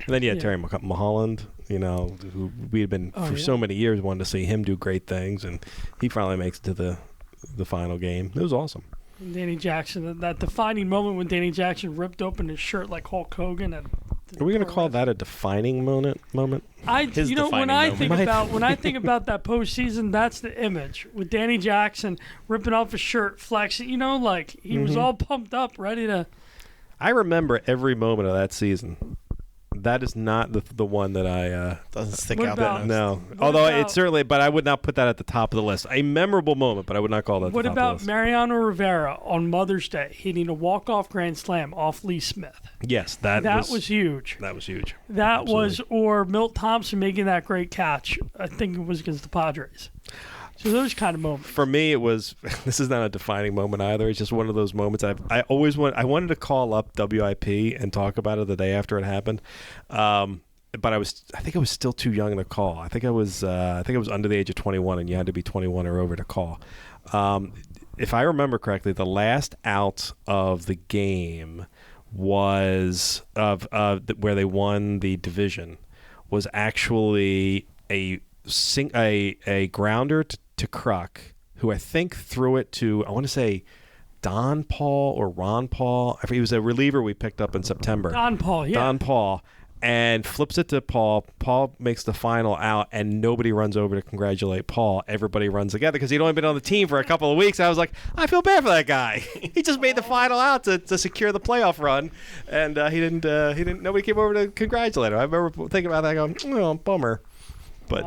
And then you had Terry Mulholland, who we had been so many years wanting to see him do great things, and he finally makes it to the final game. It was awesome. Danny Jackson, that defining moment when Danny Jackson ripped open his shirt like Hulk Hogan. Are we going to call that a defining moment? When I think about that postseason, that's the image with Danny Jackson ripping off his shirt, flexing. He was all pumped up, ready to. I remember every moment of that season. That is not the one that I doesn't stick out. No, although it's certainly, but I would not put that at the top of the list. A memorable moment, but I would not call that. What the top of the list. Mariano Rivera on Mother's Day hitting a walk-off grand slam off Lee Smith? Yes, that was huge. That was huge. That was, or Milt Thompson making that great catch. I think it was against the Padres. So those kind of moments. For me, it was. This is not a defining moment either. It's just one of those moments. I wanted to call up WIP and talk about it the day after it happened, but I think I was still too young to call. I think I was under the age of 21, and you had to be 21 or over to call. If I remember correctly, the last out of the game was where they won the division was actually a grounder to Kruk, who I think threw it to, I want to say, Don Paul or Ron Paul. He was a reliever we picked up in September. Don Paul, and flips it to Paul. Paul makes the final out, and nobody runs over to congratulate Paul. Everybody runs together because he'd only been on the team for a couple of weeks. I was like, I feel bad for that guy. He just made the final out to secure the playoff run, and he didn't. Nobody came over to congratulate him. I remember thinking about that, going, oh, bummer. But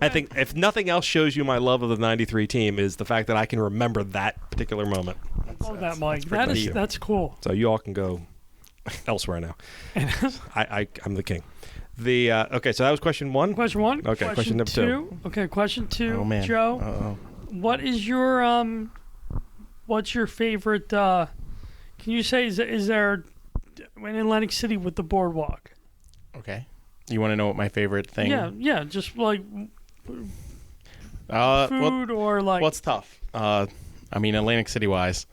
I think if nothing else shows you my love of the '93 team is the fact that I can remember that particular moment. That, Mike. That's cool. So you all can go elsewhere now. I'm the king. Okay, so that was question one. Question one. Okay, question number two. Okay, question two. Oh man, Joe. Uh-oh. What is your what's your favorite? Can you say is there in Atlantic City with the boardwalk? Okay. You want to know what my favorite thing? Yeah, just like food or like. What's tough? Atlantic City wise,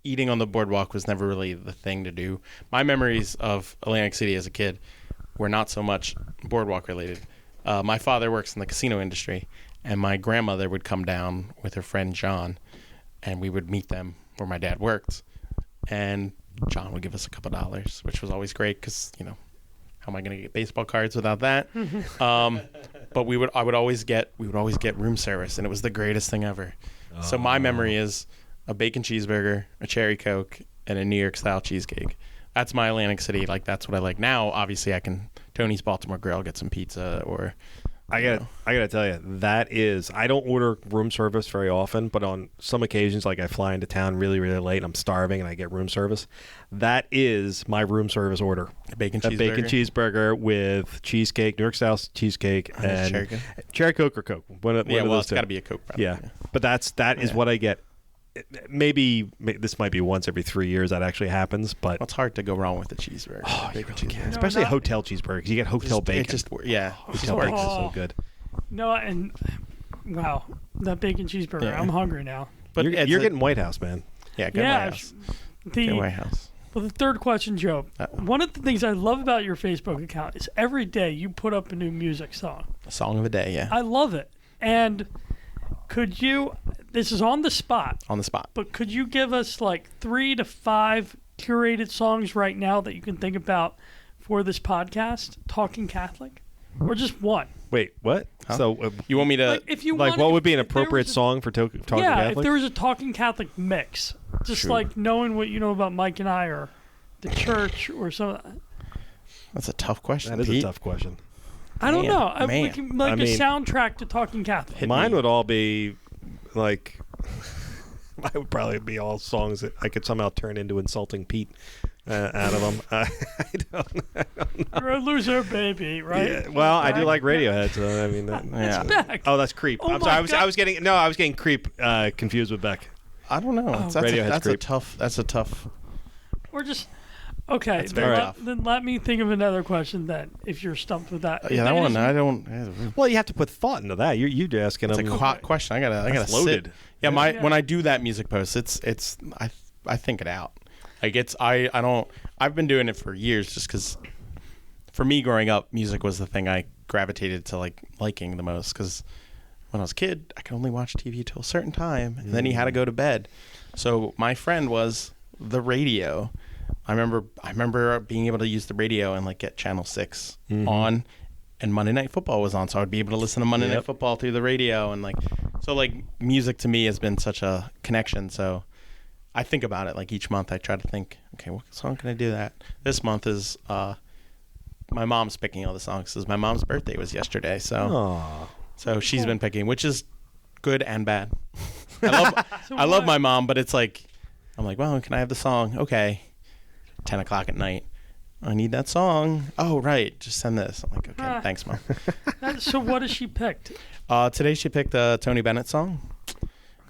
eating on the boardwalk was never really the thing to do. My memories of Atlantic City as a kid were not so much boardwalk related. My father works in the casino industry, and my grandmother would come down with her friend John, and we would meet them where my dad worked, and John would give us a couple $, which was always great because, how am I going to get baseball cards without that? But we would always get room service, and it was the greatest thing ever. Oh. So my memory is a bacon cheeseburger, a cherry Coke, and a New York style cheesecake. That's my Atlantic City. Like, that's what I like. Now, obviously, I can Tony's Baltimore Grill, get some pizza, or I gotta tell you, that is, I don't order room service very often, but on some occasions, like I fly into town really, really late and I'm starving and I get room service. That is my room service order. A bacon cheeseburger with cheesecake, New York style cheesecake, and cherry Coke or Coke. One of it's got to be a Coke. Probably. Yeah, but that is what I get. Maybe this might be once every 3 years that actually happens, but it's hard to go wrong with the cheeseburger. Oh, you really can. Especially a hotel cheeseburger, because you get hotel bacon. Hotel bacon is so good. No, and wow, that bacon cheeseburger! Yeah. I'm hungry now. But you're getting White House, man. Yeah, White House. Get White House. Well, the third question, Joe. One of the things I love about your Facebook account is every day you put up a new music song. A song of the day, yeah. I love it. And could you? This is on the spot. On the spot. But could you give us like 3 to 5 curated songs right now that you can think about for this podcast, Talking Catholic? Or just one? Wait, what? Huh? So you want me to... Like, if you like, what would be an appropriate song for Talking Catholic? Yeah, if there was a Talking Catholic mix. Just like knowing what you know about Mike and I or the church or something. That's a tough question, That is a tough question. I don't know. A soundtrack to Talking Catholic. Mine would all be... Like, I would probably be all songs that I could somehow turn into Insulting Pete out of them. I don't know. You're a loser, baby, right? Yeah, well, I do like Radiohead, so I mean, it's Beck. Oh, that's Creep. I'm sorry. I was getting Creep confused with Beck. I don't know. That's a tough. Or just okay. That's very tough. Then let me think of another question. Then, if you're stumped with that, Yeah, that one I don't. Well, you have to put thought into that. You're asking them. It's a question. I gotta loaded. Sit. Yeah, when I do that music post, it's I think it out. Like I've been doing it for years just because. For me, growing up, music was the thing I gravitated to liking the most. Because when I was a kid, I could only watch TV till a certain time, and then you had to go to bed. So my friend was the radio. I remember being able to use the radio and get Channel 6 on, and Monday Night Football was on, so I'd be able to listen to Monday Night Football through the radio, and music to me has been such a connection. So I think about it each month. I try to think, okay, what song can I do that? This month is my mom's picking all the songs because my mom's birthday was yesterday, so she's been picking, which is good and bad. I love my mom, but it's I'm well, can I have the song? Okay, 10 o'clock at night. I need that song. Oh, right, just send this. I'm okay, thanks, Mom. So what has she picked? Today she picked a Tony Bennett song.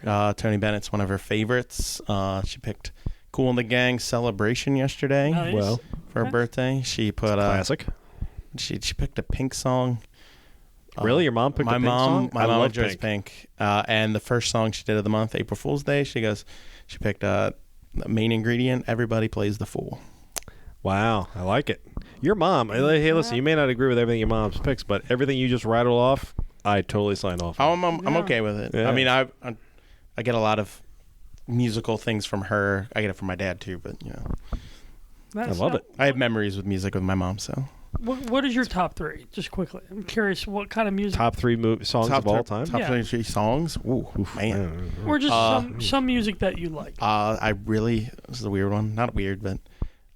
Tony Bennett's one of her favorites. She picked Kool and the Gang Celebration yesterday. Nice. Well, for her birthday. She put classic. She picked a Pink song. Really? Your mom picked a Pink song? My mom enjoys Pink. And the first song she did of the month, April Fool's Day, she picked the main ingredient, Everybody Plays the Fool. Wow, I like it. Your mom, hey, listen, you may not agree with everything your mom's picks, but everything you just rattled off, I totally sign off on. I'm okay with it. Yeah. I mean, I get a lot of musical things from her. I get it from my dad too, but I love it. I have memories with music with my mom. So, what is your top three? Just quickly, I'm curious. What kind of music? Top three songs of all time. Top three songs. Ooh, man. Or just some music that you like. This is a weird one. Not weird, but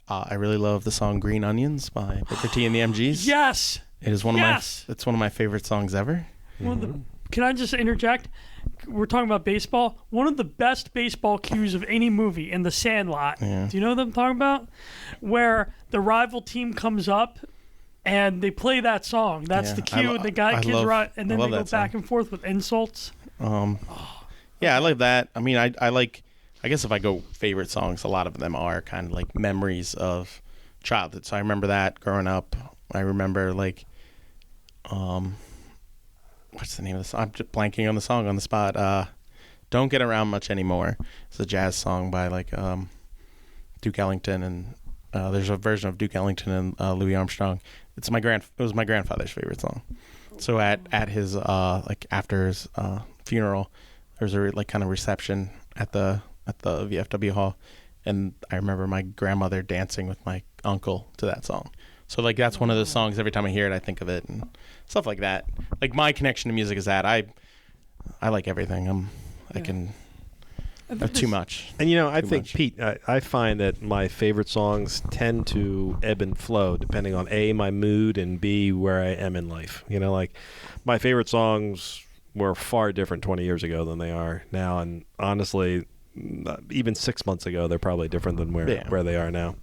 I really love the song "Green Onions" by Booker T and the MGs. Yes. It is it's one of my favorite songs ever. Can I just interject? We're talking about baseball. One of the best baseball cues of any movie in The Sandlot. Yeah. Do you know what I'm talking about? Where the rival team comes up and they play that song. That's the cue. The kids right, and then they go back and forth with insults. Yeah, I like that. I mean, I like. I guess if I go favorite songs, a lot of them are kind of like memories of childhood. So I remember that growing up. I remember what's the name of the song? I'm just blanking on the song on the spot. Don't Get Around Much Anymore. It's a jazz song by Duke Ellington, and there's a version of Duke Ellington and Louis Armstrong. It was my grandfather's favorite song. So at his after his funeral, there was a kind of reception at the VFW hall, and I remember my grandmother dancing with my uncle to that song. So that's one of those songs. Every time I hear it, I think of it and stuff like that. My connection to music is that I like everything. I can have too much. And I think Pete, I find that my favorite songs tend to ebb and flow depending on A, my mood, and B, where I am in life. My favorite songs were far different 20 years ago than they are now, and honestly, even 6 months ago, they're probably different than where they are now.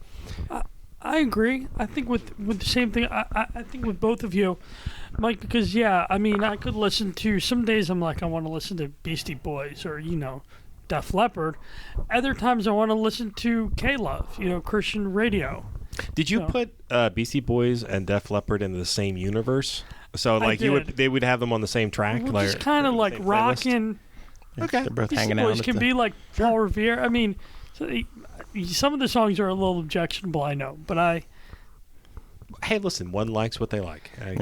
I agree. I think with the same thing. I think with both of you, Mike, because I could listen to some days. I'm I want to listen to Beastie Boys or Def Leppard. Other times I want to listen to K-Love, Christian radio. Did you put Beastie Boys and Def Leppard into the same universe? So they would have them on the same track, just kind of like rocking. Okay, they're both Beastie hanging Boys out. Can be like Paul Revere. I mean. Some of the songs are a little objectionable, I know, but hey, listen, one likes what they like. I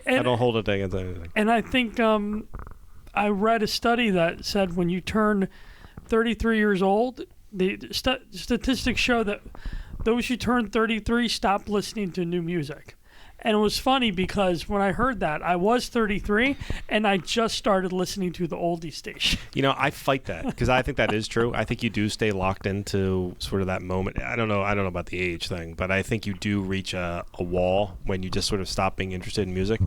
don't hold it against anything. And I think I read a study that said when you turn 33 years old, the statistics show that those who turn 33 stop listening to new music. And it was funny because when I heard that, I was 33 and I just started listening to the oldie station. I fight that because I think that is true. I think you do stay locked into sort of that moment. I don't know about the age thing, but I think you do reach a wall when you just sort of stop being interested in music.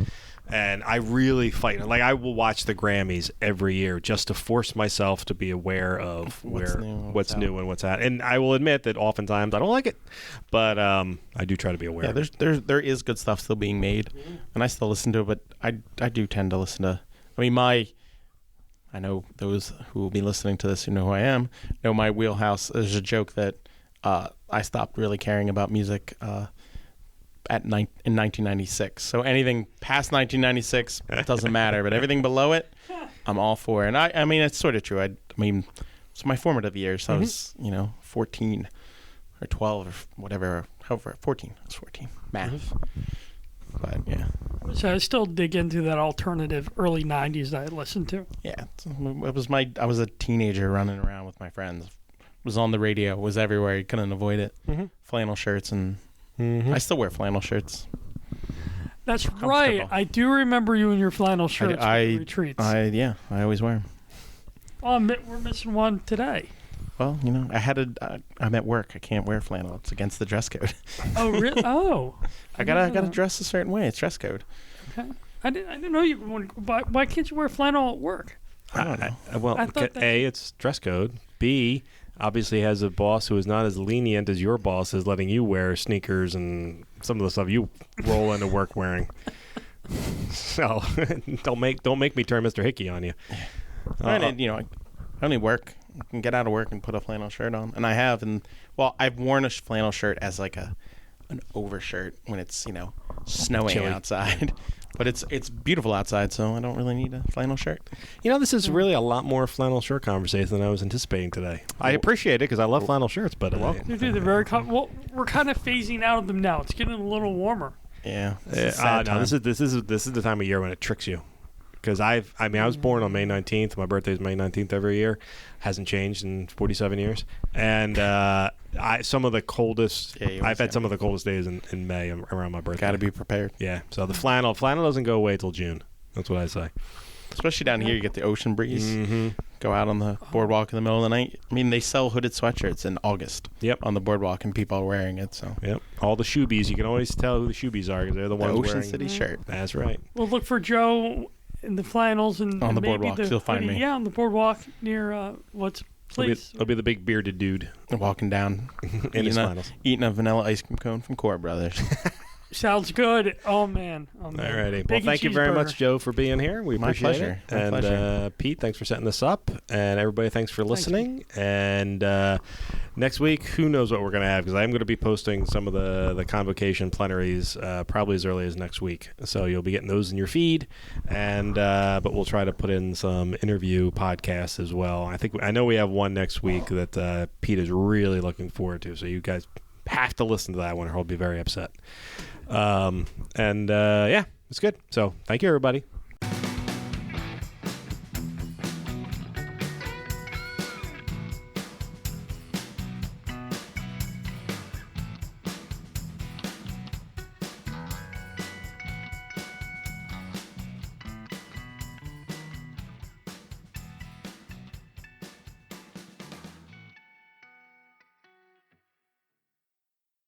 And I really fight. I will watch the Grammys every year just to force myself to be aware of what's new and what's out. And I will admit that oftentimes I don't like it, but I do try to be aware. Yeah, there is good stuff still being made, and I still listen to it. But I do tend to listen to. I mean, I know those who will be listening to this who know who I am know my wheelhouse. There's a joke that I stopped really caring about music in 1996. So anything past 1996 doesn't matter, but everything below it, I'm all for. And I mean, it's sort of true. I mean, it's my formative years. I was, 14 or 12 or whatever, however, 14. I was 14. Math. But yeah. So I still dig into that alternative early 90s that I listened to. Yeah. I was a teenager running around with my friends. Was on the radio, was everywhere. You couldn't avoid it. Flannel shirts, and I still wear flannel shirts. That's right. I do remember you in your flannel shirts at the retreats. I always wear them. Oh, we're missing one today. Well, I'm at work. I can't wear flannel. It's against the dress code. Oh, really? Oh. I gotta dress a certain way. It's dress code. Okay. I didn't know you. Why can't you wear flannel at work? I don't know. Well, A, it's dress code. B, obviously has a boss who is not as lenient as your boss is, letting you wear sneakers and some of the stuff you roll into work wearing. So don't make me turn Mr. Hickey on you. I only work. I can get out of work and put a flannel shirt on, and I have. And I've worn a flannel shirt as like an overshirt when it's snowing Chilly outside. But it's beautiful outside, so I don't really need a flannel shirt. This is really a lot more flannel shirt conversation than I was anticipating today. I appreciate it because I love flannel shirts, but Dude, they're very well, we're kind of phasing out of them now. It's getting a little warmer. Yeah. No, this is the time of year when it tricks you. Because I was born on May 19th. My birthday is May 19th every year. Hasn't changed in 47 years. And some of the coldest. Yeah, I've had some of the coldest days in May around my birthday. Got to be prepared. Yeah. So the flannel doesn't go away till June. That's what I say. Especially down here, you get the ocean breeze. Go out on the boardwalk in the middle of the night. I mean, they sell hooded sweatshirts in August. Yep. On the boardwalk, and people are wearing it. So. Yep. All the shoebies. You can always tell who the shoebies are because they're the ones Ocean wearing City shirt. That's right. We'll look for Joe in the flannels and on the maybe boardwalk. You'll find me. Yeah, on the boardwalk near what's place. It'll be the big bearded dude walking down in his flannels, eating a vanilla ice cream cone from Core Brothers. Sounds good. Oh man. Alrighty. Well, thank you very much, Joe, for being here. We appreciate it. My pleasure. Pete, thanks for setting this up, and everybody, thanks for listening. And next week, who knows what we're going to have? Because I am going to be posting some of the convocation plenaries probably as early as next week. So you'll be getting those in your feed, and but we'll try to put in some interview podcasts as well. I know we have one next week that Pete is really looking forward to. So you guys have to listen to that one, or he'll be very upset. Yeah, it's good. So thank you, everybody.